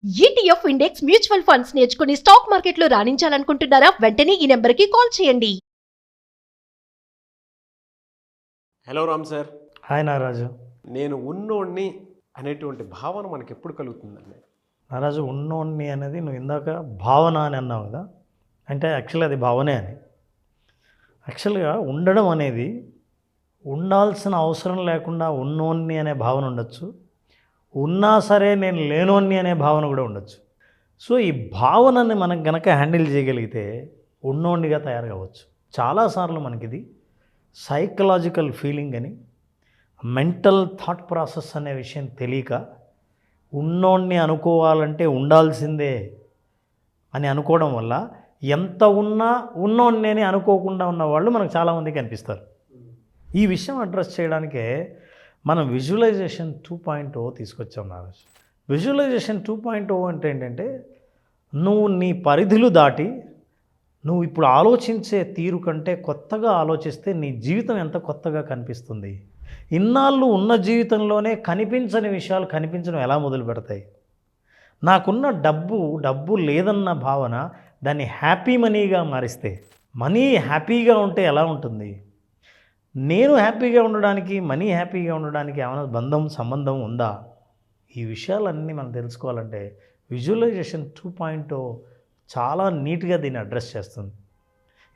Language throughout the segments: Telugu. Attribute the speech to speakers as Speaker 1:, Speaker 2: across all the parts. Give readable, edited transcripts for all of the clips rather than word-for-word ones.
Speaker 1: ETF ఇండెక్స్ మ్యూచువల్ ఫండ్స్ నేర్చుకుని స్టాక్ మార్కెట్లో రాణించాలనుకుంటున్నారా? వెంటనే ఈ నెంబర్కి కాల్ చేయండి.
Speaker 2: Hello Ram sir.
Speaker 3: హాయ్ నారాజు.
Speaker 2: నేను ఉన్నోడిని అనేటువంటి భావన మనకి ఎప్పుడు కలుగుతుందండి?
Speaker 3: నారాజు, ఉన్నోడిని అనేది నువ్వు ఇందాక భావన అని అన్నావు కదా, అంటే యాక్చువల్గా అది భావనే అని. యాక్చువల్గా ఉండడం అనేది ఉండాల్సిన అవసరం లేకుండా ఉన్నోన్ని అనే భావన ఉండొచ్చు, ఉన్నా సరే నేను లేనోన్ని అనే భావన కూడా ఉండొచ్చు. సో ఈ భావనని మనం గనక హ్యాండిల్ చేయగలిగితే ఉన్నోన్నిగా తయారు కావచ్చు. చాలాసార్లు మనకిది సైకలాజికల్ ఫీలింగ్ అని, మెంటల్ థాట్ ప్రాసెస్ అనే విషయం తెలియక ఉన్నోన్ని అనుకోవాలంటే ఉండాల్సిందే అని అనుకోవడం వల్ల ఎంత ఉన్నా ఉన్నోన్ని అని అనుకోకుండా ఉన్న వాళ్ళు మనకు చాలామంది కనిపిస్తారు. ఈ విషయం అడ్రస్ చేయడానికే మనం విజువలైజేషన్ 2.0 తీసుకొచ్చాం నారాజ్. విజువలైజేషన్ 2.0 అంటే ఏంటంటే, నువ్వు నీ పరిధులు దాటి నువ్వు ఇప్పుడు ఆలోచించే తీరు కంటే కొత్తగా ఆలోచిస్తే నీ జీవితం ఎంత కొత్తగా కనిపిస్తుంది. ఇన్నాళ్ళు ఉన్న జీవితంలోనే కనిపించని విషయాలు కనిపించడం ఎలా మొదలు పెడతాయి? నాకున్న డబ్బు లేదన్న భావన దాన్ని హ్యాపీ మనీగా మారిస్తే, మనీ హ్యాపీగా ఉంటే ఎలా ఉంటుంది? నేను హ్యాపీగా ఉండడానికి మనీ హ్యాపీగా ఉండడానికి ఏమైనా సంబంధం ఉందా? ఈ విషయాలన్నీ మనం తెలుసుకోవాలంటే విజువలైజేషన్ 2.0 చాలా నీట్గా దీన్ని అడ్రస్ చేస్తుంది.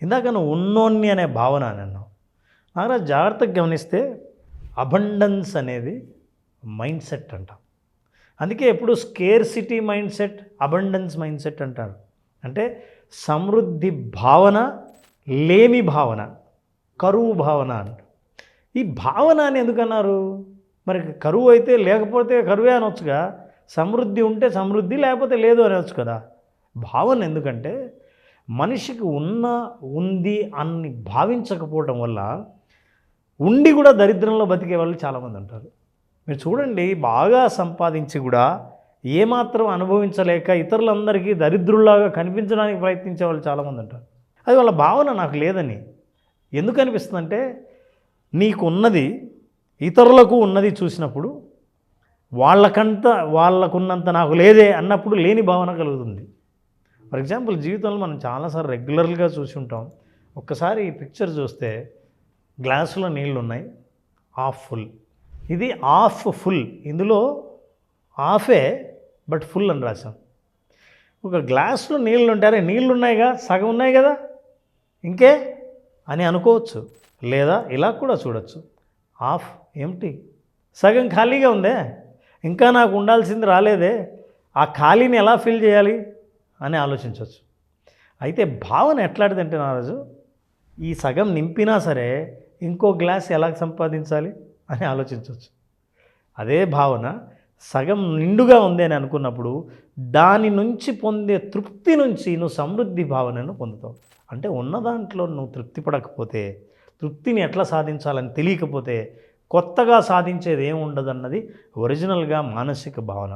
Speaker 3: ఇందాక నువ్వు ఉన్నోన్ని అనే భావన అని అన్నావు. నారా, జాగ్రత్తగా గమనిస్తే అబండెన్స్ అనేది మైండ్ సెట్ అంటాం. అందుకే ఎప్పుడు scarcity mind set, abundance mind set అంటారు. అంటే సమృద్ధి భావన, లేమి భావన, కరువు భావన అంట. ఈ భావన అని ఎందుకన్నారు? మరి కరువు అయితే లేకపోతే కరువే అనొచ్చుగా, సమృద్ధి ఉంటే సమృద్ధి, లేకపోతే లేదు అనవచ్చు కదా. భావన ఎందుకంటే మనిషికి ఉంది అని భావించకపోవడం వల్ల ఉండి కూడా దరిద్రంలో బతికే వాళ్ళు చాలామంది ఉంటారు. మీరు చూడండి, బాగా సంపాదించి కూడా ఏమాత్రం అనుభవించలేక ఇతరులందరికీ దరిద్రుల్లాగా కనిపించడానికి ప్రయత్నించే వాళ్ళు చాలామంది ఉంటారు. అది వాళ్ళ భావన నాకు లేదని. ఎందుకు అనిపిస్తుందంటే, నీకు ఉన్నది ఇతరులకు ఉన్నది చూసినప్పుడు వాళ్ళకున్నంత నాకు లేదే అన్నప్పుడు లేని భావన కలుగుతుంది. ఫర్ ఎగ్జాంపుల్, జీవితంలో మనం చాలాసార్లు రెగ్యులర్గా చూసి ఉంటాం. ఒక్కసారి ఈ పిక్చర్ చూస్తే గ్లాసులో నీళ్ళు ఉన్నాయి, హాఫ్ ఫుల్. ఇది హాఫ్ ఫుల్, ఇందులో హాఫే బట్ ఫుల్ అని రాసాం. ఒక గ్లాసులో నీళ్ళు ఉంటారే, నీళ్ళు ఉన్నాయిగా, సగం ఉన్నాయి కదా, ఇంకే అని అనుకోవచ్చు. లేదా ఇలా కూడా చూడొచ్చు, హాఫ్ ఎంప్టీ, సగం ఖాళీగా ఉందే, ఇంకా నాకు ఉండాల్సింది రాలేదే, ఆ ఖాళీని ఎలా ఫిల్ చేయాలి అని ఆలోచించవచ్చు. అయితే భావన ఎట్లాంటిదంటే నారాజు, ఈ సగం నింపినా సరే ఇంకో గ్లాస్ ఎలా సంపాదించాలి అని ఆలోచించవచ్చు. అదే భావన సగం నిండుగా ఉంది అని అనుకున్నప్పుడు దాని నుంచి పొందే తృప్తి నుంచి నువ్వు సమృద్ధి భావనను పొందుతావు. అంటే ఉన్న దాంట్లో నువ్వు తృప్తి పడకపోతే, తృప్తిని ఎట్లా సాధించాలని తెలియకపోతే కొత్తగా సాధించేది ఏమి ఉండదన్నది ఒరిజినల్గా మానసిక భావన.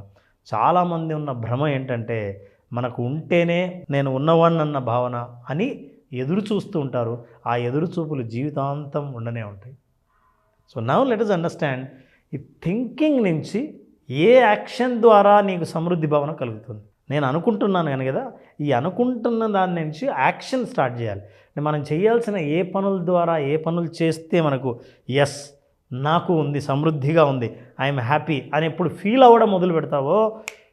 Speaker 3: చాలామంది ఉన్న భ్రమ ఏంటంటే, మనకు ఉంటేనే నేను ఉన్నవాడిని అన్న భావన అని ఎదురు చూస్తూ ఉంటారు. ఆ ఎదురు చూపులు జీవితాంతం ఉండనే ఉంటాయి. So now let us understand, ఈ థింకింగ్ నుంచి ఏ యాక్షన్ ద్వారా నీకు సమృద్ధి భావన కలుగుతుంది. నేను అనుకుంటున్నాను కానీ కదా, ఈ అనుకుంటున్న దాని నుంచి యాక్షన్ స్టార్ట్ చేయాలి. మనం చేయాల్సిన ఏ పనుల ద్వారా, ఏ పనులు చేస్తే మనకు ఎస్ నాకు ఉంది, సమృద్ధిగా ఉంది, ఐఎమ్ హ్యాపీ అని ఎప్పుడు ఫీల్ అవ్వడం మొదలు పెడతావో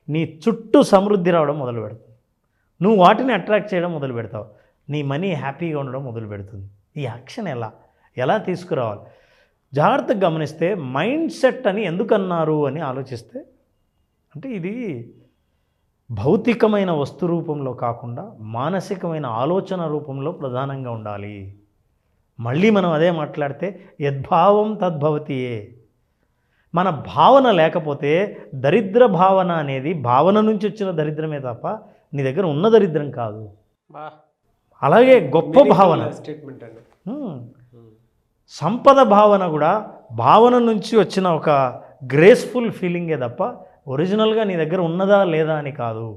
Speaker 3: నీ చుట్టూ సమృద్ధి రావడం మొదలు పెడుతుంది. నువ్వు వాటిని అట్రాక్ట్ చేయడం మొదలు పెడతావు, నీ మనీ హ్యాపీగా ఉండడం మొదలు పెడుతుంది. ఈ యాక్షన్ ఎలా తీసుకురావాలి? జాగ్రత్తగా గమనిస్తే మైండ్ సెట్ అని ఎందుకన్నారు అని ఆలోచిస్తే, అంటే ఇది భౌతికమైన వస్తు రూపంలో కాకుండా మానసికమైన ఆలోచన రూపంలో ప్రధానంగా ఉండాలి. మళ్ళీ మనం అదే మాట్లాడితే యద్భావం తద్భవతియే. మన భావన లేకపోతే దరిద్ర భావన అనేది భావన నుంచి వచ్చిన దరిద్రమే తప్ప నీ దగ్గర ఉన్న దరిద్రం కాదు. అలాగే గొప్ప భావన,
Speaker 2: స్టేట్మెంట్ అండి.
Speaker 3: సంపద భావన కూడా భావన నుంచి వచ్చిన ఒక గ్రేస్ఫుల్ ఫీలింగే తప్ప ఒరిజినల్గా నీ దగ్గర ఉన్నదా లేదా అని కాదు.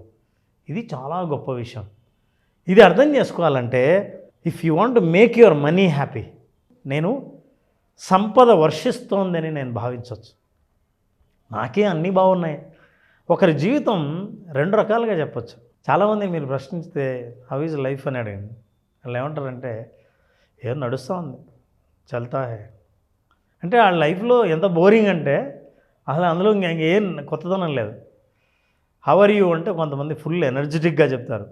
Speaker 3: ఇది చాలా గొప్ప విషయం. ఇది అర్థం చేసుకోవాలంటే, if you want to make your money happy, నేను సంపద వర్షిస్తోందని నేను భావించవచ్చు. నాకే అన్నీ బాగున్నాయి, ఒకరి జీవితం రెండు రకాలుగా చెప్పొచ్చు. చాలామంది మీరు ప్రశ్నిస్తే హౌ ఈజ్ లైఫ్ అని అడిగింది, వాళ్ళు ఏమంటారంటే ఏం నడుస్తూ ఉంది, చల్తా హే. అంటే ఆ లైఫ్లో ఎంత బోరింగ్ అంటే అసలు అందులో ఇంకేం కొత్తదనం లేదు. హౌ ఆర్ యూ అంటే కొంతమంది ఫుల్ ఎనర్జెటిక్గా చెప్తారు,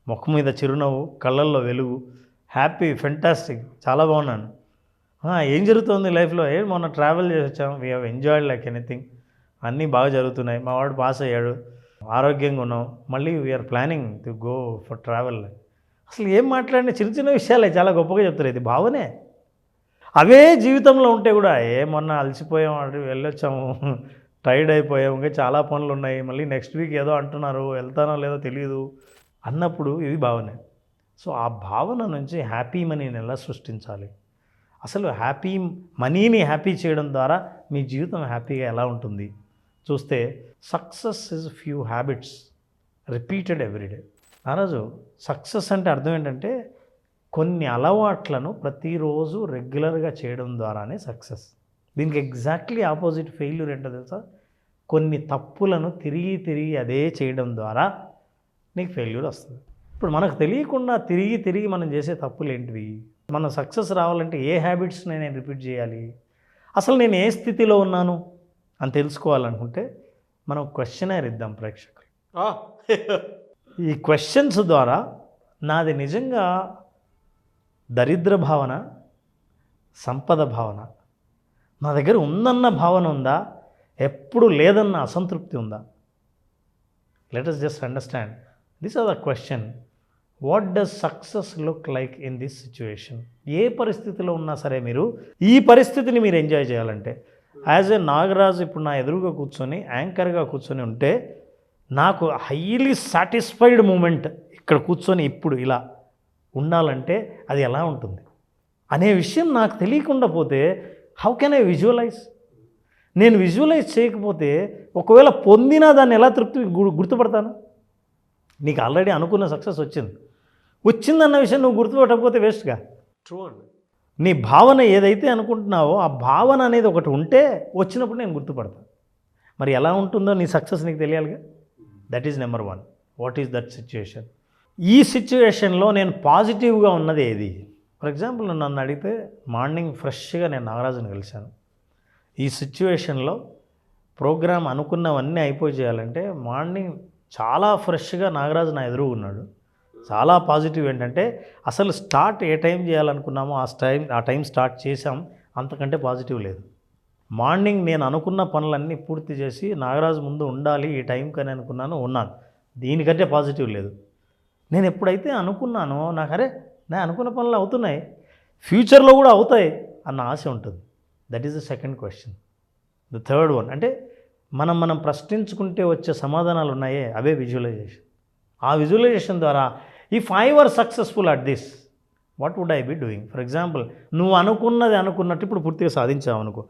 Speaker 3: ముఖం మీద చిరునవ్వు, కళ్ళల్లో వెలుగు, హ్యాపీ, ఫెంటాస్టిక్, చాలా బాగున్నాను. ఏం జరుగుతుంది లైఫ్లో? మొన్న ట్రావెల్ చేసి వచ్చాము, we have enjoyed like anything, అన్నీ బాగా జరుగుతున్నాయి, మా వాడు పాస్ అయ్యాడు, ఆరోగ్యంగా ఉన్నాం, మళ్ళీ we're planning to go for travel. అసలు ఏం మాట్లాడినా చిన్న చిన్న విషయాలే చాలా గొప్పగా చెప్తారు. ఇది భావనే. అవే జీవితంలో ఉంటే కూడా మొన్న అలసిపోయాం, వెళ్ళొచ్చాము, టైర్డ్ అయిపోయాము, ఇంకా చాలా పనులు ఉన్నాయి, మళ్ళీ నెక్స్ట్ వీక్ ఏదో అంటున్నారు, వెళ్తానో లేదో తెలియదు అన్నప్పుడు ఇది భావనే. సో ఆ భావన నుంచి హ్యాపీ మనీని ఎలా సృష్టించాలి, అసలు హ్యాపీ మనీని హ్యాపీ చేయడం ద్వారా మీ జీవితం హ్యాపీగా ఎలా ఉంటుంది చూస్తే, success is few habits repeated everyday. నారాజు సక్సెస్ అంటే అర్థం ఏంటంటే కొన్ని అలవాట్లను ప్రతిరోజు రెగ్యులర్గా చేయడం ద్వారానే సక్సెస్. దీనికి ఎగ్జాక్ట్లీ ఆపోజిట్ ఫెయిల్యూర్ ఏంటో తెలుసా? కొన్ని తప్పులను తిరిగి తిరిగి అదే చేయడం ద్వారా నీకు ఫెయిల్యూర్ వస్తుంది. ఇప్పుడు మనకు తెలియకుండా తిరిగి తిరిగి మనం చేసే తప్పులు ఏంటివి? మన సక్సెస్ రావాలంటే ఏ హ్యాబిట్స్ని నేను రిపీట్ చేయాలి, అసలు నేను ఏ స్థితిలో ఉన్నాను అని తెలుసుకోవాలనుకుంటే మనం క్వశ్చనర్ ఇద్దాం ప్రేక్షకులు. ఈ క్వశ్చన్స్ ద్వారా నాది నిజంగా దరిద్ర భావన, సంపద భావన, నా దగ్గర ఉందన్న భావన ఉందా, ఎప్పుడు లేదన్న అసంతృప్తి ఉందా? Let us just understand. These are the question. What does success look like in this situation? ఏ పరిస్థితిలో ఉన్నా సరే మీరు ఈ పరిస్థితిని మీరు ఎంజాయ్ చేయాలంటే, యాజ్ ఏ నాగరాజు ఇప్పుడు నా ఎదురుగా కూర్చొని యాంకర్గా కూర్చొని ఉంటే నాకు హైలీ సాటిస్ఫైడ్ మూమెంట్ ఇక్కడ కూర్చొని ఇప్పుడు ఇలా ఉండాలంటే అది ఎలా ఉంటుంది అనే విషయం నాకు తెలియకుండా పోతే హౌ కెన్ ఐ విజువలైజ్? నేను విజువలైజ్ చేయకపోతే ఒకవేళ పొందినా దాన్ని ఎలా గుర్తుపడతాను? నీకు ఆల్రెడీ అనుకున్న సక్సెస్ వచ్చిందన్న విషయం నువ్వు గుర్తుపట్టకపోతే వేస్ట్గా.
Speaker 2: ట్రూ అండి.
Speaker 3: నీ భావన ఏదైతే అనుకుంటున్నావో ఆ భావన అనేది ఒకటి ఉంటే వచ్చినప్పుడు నేను గుర్తుపడతాను. మరి ఎలా ఉంటుందో నీ సక్సెస్ నీకు తెలియాలిగా. That is number 1. What is that situation? ఈ సిచ్యుయేషన్లో నేను పాజిటివ్గా ఉన్నది ఏది? ఫర్ ఎగ్జాంపుల్ నన్ను అడిగితే మార్నింగ్ ఫ్రెష్గా నేను నాగరాజుని కలిశాను. ఈ సిచ్యువేషన్లో ప్రోగ్రామ్ అనుకున్నవన్నీ అయిపోయి చేయాలంటే మార్నింగ్ చాలా ఫ్రెష్గా నాగరాజు నా ఎదురు ఉన్నాడు. చాలా పాజిటివ్ ఏంటంటే అసలు స్టార్ట్ ఏ టైం చేయాలనుకున్నామో ఆ టైం స్టార్ట్ చేసాం, అంతకంటే పాజిటివ్ లేదు. మార్నింగ్ నేను అనుకున్న పనులన్నీ పూర్తి చేసి నాగరాజు ముందు ఉండాలి ఈ టైంకి అని ఉన్నాను. దీనికంటే పాజిటివ్ లేదు. నేను ఎప్పుడైతే అనుకున్నానో నాకు నేను అనుకున్న పనులు అవుతున్నాయి, ఫ్యూచర్లో కూడా అవుతాయి అన్న ఆశ ఉంటుంది. That is the second question. The third one అంటే మనం ప్రశ్నించుకుంటే వచ్చే సమాధానాలు ఉన్నాయే అవే విజువలైజేషన్. ఆ విజువలైజేషన్ ద్వారా if I were successful at this what would I be doing? For example నువ్వు అనుకున్నది అనుకున్నట్టు ఇప్పుడు పూర్తిగా సాధించావు అనుకో.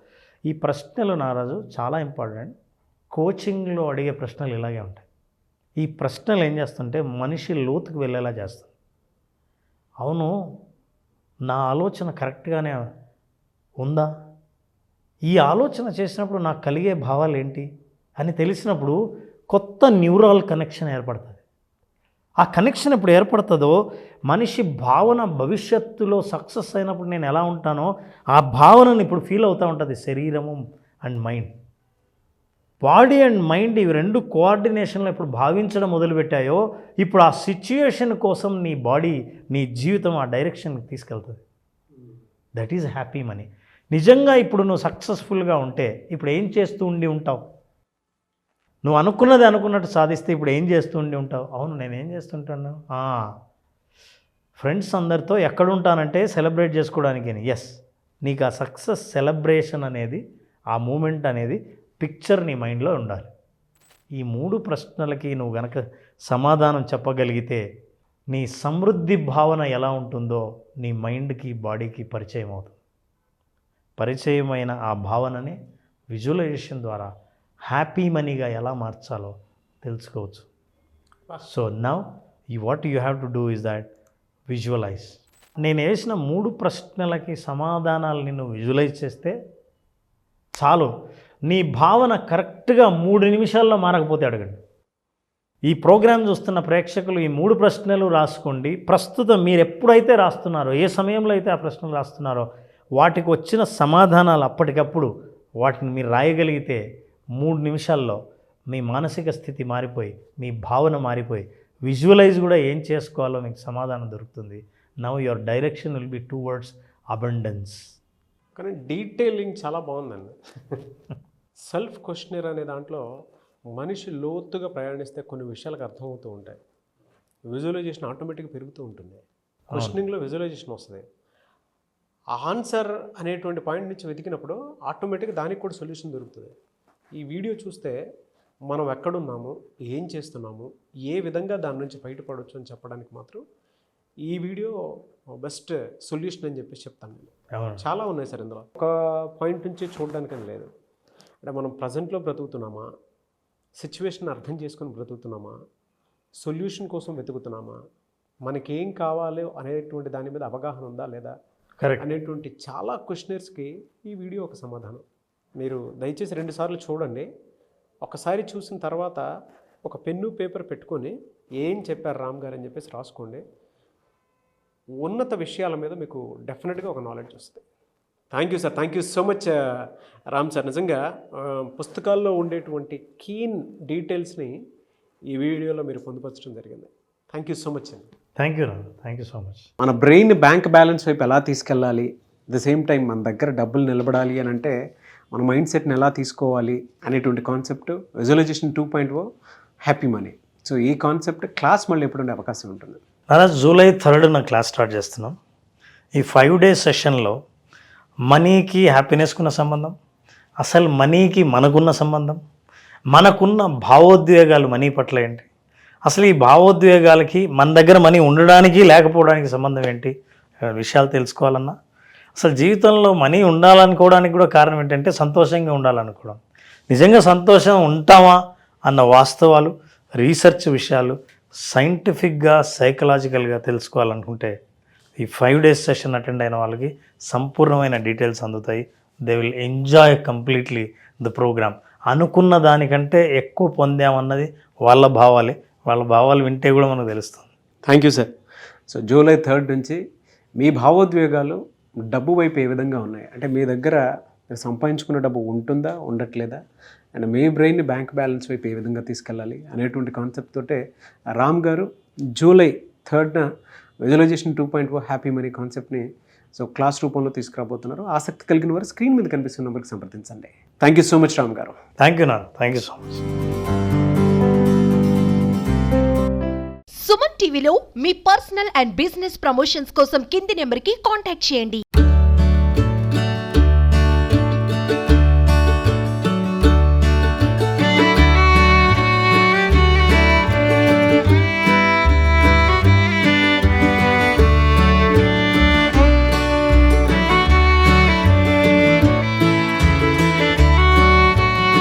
Speaker 3: ఈ ప్రశ్నలు నారాజు చాలా ఇంపార్టెంట్. కోచింగ్లో అడిగే ప్రశ్నలు ఇలాగే ఉంటాయి. ఈ ప్రశ్నలు ఏం చేస్తుంటే మనిషి లోతుకు వెళ్ళేలా చేస్తుంది. అవును, నా ఆలోచన కరెక్ట్గానే ఉందా, ఈ ఆలోచన చేసినప్పుడు నాకు కలిగే భావాలు ఏంటి అని తెలిసినప్పుడు కొత్త న్యూరల్ కనెక్షన్ ఏర్పడుతుంది. ఆ కనెక్షన్ ఎప్పుడు ఏర్పడుతుందో మనిషి భావన భవిష్యత్తులో సక్సెస్ అయినప్పుడు నేను ఎలా ఉంటానో ఆ భావనను ఇప్పుడు ఫీల్ అవుతూ ఉంటుంది. శరీరము and mind, body and mind ఇవి రెండు కోఆర్డినేషన్లో ఇప్పుడు భావించడం మొదలుపెట్టాయో ఇప్పుడు ఆ సిచ్యుయేషన్ కోసం నీ బాడీ నీ జీవితం ఆ డైరెక్షన్కి తీసుకెళ్తుంది. That is happy money. నిజంగా ఇప్పుడు నువ్వు సక్సెస్ఫుల్గా ఉంటే ఇప్పుడు ఏం చేస్తూ ఉంటావు? నువ్వు అనుకున్నది అనుకున్నట్టు సాధిస్తే ఇప్పుడు ఏం చేస్తూ ఉంటావు? అవును, నేనేం చేస్తుంటాను, ఫ్రెండ్స్ అందరితో ఎక్కడుంటానంటే సెలబ్రేట్ చేసుకోవడానికి. ఎస్, నీకు ఆ సక్సెస్ సెలబ్రేషన్ అనేది ఆ మూమెంట్ అనేది పిక్చర్ నీ మైండ్లో ఉండాలి. ఈ 3 ప్రశ్నలకి నువ్వు గనక సమాధానం చెప్పగలిగితే నీ సమృద్ధి భావన ఎలా ఉంటుందో నీ మైండ్కి బాడీకి పరిచయం అవుతుంది. పరిచయమైన ఆ భావనని విజువలైజేషన్ ద్వారా హ్యాపీ మనీగా ఎలా మార్చాలో తెలుసుకోవచ్చు. So now what you have to do is that visualise. నేను వేసిన 3 ప్రశ్నలకి సమాధానాలని నువ్వు విజువలైజ్ చేస్తే చాలు. నీ భావన కరెక్ట్గా 3 నిమిషాల్లో మారకపోతే అడగండి. ఈ ప్రోగ్రాం చూస్తున్న ప్రేక్షకులు ఈ 3 ప్రశ్నలు రాసుకోండి. ప్రస్తుతం మీరు ఎప్పుడైతే రాస్తున్నారో, ఏ సమయంలో అయితే ఆ ప్రశ్నలు రాస్తున్నారో, వాటికి వచ్చిన సమాధానాలు అప్పటికప్పుడు వాటిని మీరు రాయగలిగితే 3 నిమిషాల్లో మీ మానసిక స్థితి మారిపోయి, మీ భావన మారిపోయి, విజువలైజ్ కూడా ఏం చేసుకోవాలో మీకు సమాధానం దొరుకుతుంది. Now your direction will be towards abundance.
Speaker 2: కానీ డీటెయిలింగ్ చాలా బాగుందండి. సెల్ఫ్ క్వశ్చనర్ అనే దాంట్లో మనిషి లోతుగా ప్రయాణిస్తే కొన్ని విషయాలకు అర్థమవుతూ ఉంటాయి. విజువలైజేషన్ ఆటోమేటిక్గా పెరుగుతూ ఉంటుంది. క్వశ్చనింగ్లో విజువలైజేషన్ వస్తుంది. ఆన్సర్ అనేటువంటి పాయింట్ నుంచి వెతికినప్పుడు ఆటోమేటిక్గా దానికి కూడా సొల్యూషన్ దొరుకుతుంది. ఈ వీడియో చూస్తే మనం ఎక్కడున్నాము, ఏం చేస్తున్నాము, ఏ విధంగా దాని నుంచి బయటపడవచ్చు అని చెప్పడానికి మాత్రం ఈ వీడియో బెస్ట్ సొల్యూషన్ అని చెప్పేసి చెప్తాను నేను. చాలా ఉన్నాయి సార్ ఇందులో. ఒక పాయింట్ నుంచి చూడడానికని లేదు. అంటే మనం ప్రజెంట్లో బ్రతుకుతున్నామా, సిచ్యువేషన్ అర్థం చేసుకొని బ్రతుకుతున్నామా, సొల్యూషన్ కోసం వెతుకుతున్నామా, మనకేం కావాలో అనేటువంటి దాని మీద అవగాహన ఉందా లేదా అనేటువంటి చాలా క్వశ్చనర్స్కి ఈ వీడియో ఒక సమాధానం. మీరు దయచేసి 2 సార్లు చూడండి. ఒకసారి చూసిన తర్వాత ఒక పెన్ను పేపర్ పెట్టుకొని ఏం చెప్పారు రామ్ గారు అని చెప్పేసి రాసుకోండి. ఉన్నత విషయాల మీద మీకు డెఫినెట్గా ఒక నాలెడ్జ్ వస్తుంది. Thank you sir, thank you so much Ram sir. నిజంగా పుస్తకాల్లో ఉండేటువంటి కీన్ డీటెయిల్స్ని ఈ వీడియోలో మీరు పొందుపరచడం జరిగింది. థ్యాంక్ యూ సో మచ్ అండి.
Speaker 3: Thank you so much.
Speaker 2: మన బ్రెయిన్ బ్యాంక్ బ్యాలెన్స్ వైపు ఎలా తీసుకెళ్ళాలి, ద సేమ్ టైం మన దగ్గర డబ్బులు నిలబడాలి అని అంటే మన మైండ్ సెట్ని ఎలా తీసుకోవాలి అనేటువంటి concept visualisation 2.0 happy money. So ఈ కాన్సెప్ట్ క్లాస్ మళ్ళీ ఎప్పుడు ఉండే అవకాశం ఉంటుంది?
Speaker 3: జూలై 3 క్లాస్ స్టార్ట్ చేస్తున్నాం. ఈ 5 days సెషన్లో మనీకి హ్యాపీనెస్కి ఉన్న సంబంధం, అసలు మనీకి మనకున్న సంబంధం, మనకున్న భావోద్వేగాలు మనీ పట్ల ఏంటి, అసలు ఈ భావోద్వేగాలకి మన దగ్గర మనీ ఉండడానికి లేకపోవడానికి సంబంధం ఏంటి విషయాలు తెలుసుకోవాలన్నా, అసలు జీవితంలో మనీ ఉండాలనుకోవడానికి కూడా కారణం ఏంటంటే సంతోషంగా ఉండాలనుకోవడం. నిజంగా సంతోషం ఉంటామా అన్న వాస్తవాలు, రీసెర్చ్ విషయాలు సైంటిఫిక్గా, సైకలాజికల్గా తెలుసుకోవాలనుకుంటే ఈ 5 days సెషన్ అటెండ్ అయిన వాళ్ళకి సంపూర్ణమైన డీటెయిల్స్ అందుతాయి. They will enjoy completely the programme. అనుకున్న దానికంటే ఎక్కువ పొందామన్నది వాళ్ళ భావాలే. వాళ్ళ భావాలు వింటే కూడా మనకు తెలుస్తుంది.
Speaker 2: Thank you sir. So July 3 నుంచి మీ భావోద్వేగాలు డబ్బు వైపు ఏ విధంగా ఉన్నాయి, అంటే మీ దగ్గర మీరు సంపాదించుకున్న డబ్బు ఉంటుందా, ఉండట్లేదా, అండ్ మీ బ్రెయిన్ బ్యాంక్ బ్యాలెన్స్ వైపు ఏ విధంగా తీసుకెళ్ళాలి అనేటువంటి కాన్సెప్ట్ తోటే రామ్ గారు జూలై 3న విజువలైజేషన్ 2.0 హ్యాపీ మనీ కాన్సెప్ట్ని సో క్లాస్ రూపంలో తీసుకురాబోతున్నారు. ఆసక్తి కలిగిన వారు స్క్రీన్ మీద కనిపిస్తున్న నెంబర్కి సంప్రదించండి. Thank you so much Ram garu.
Speaker 3: Thank you so much.
Speaker 1: Suman టీవీలో మీ పర్సనల్ అండ్ బిజినెస్ ప్రమోషన్స్ కోసం కింది నెంబర్కి కాంటాక్ట్ చేయండి.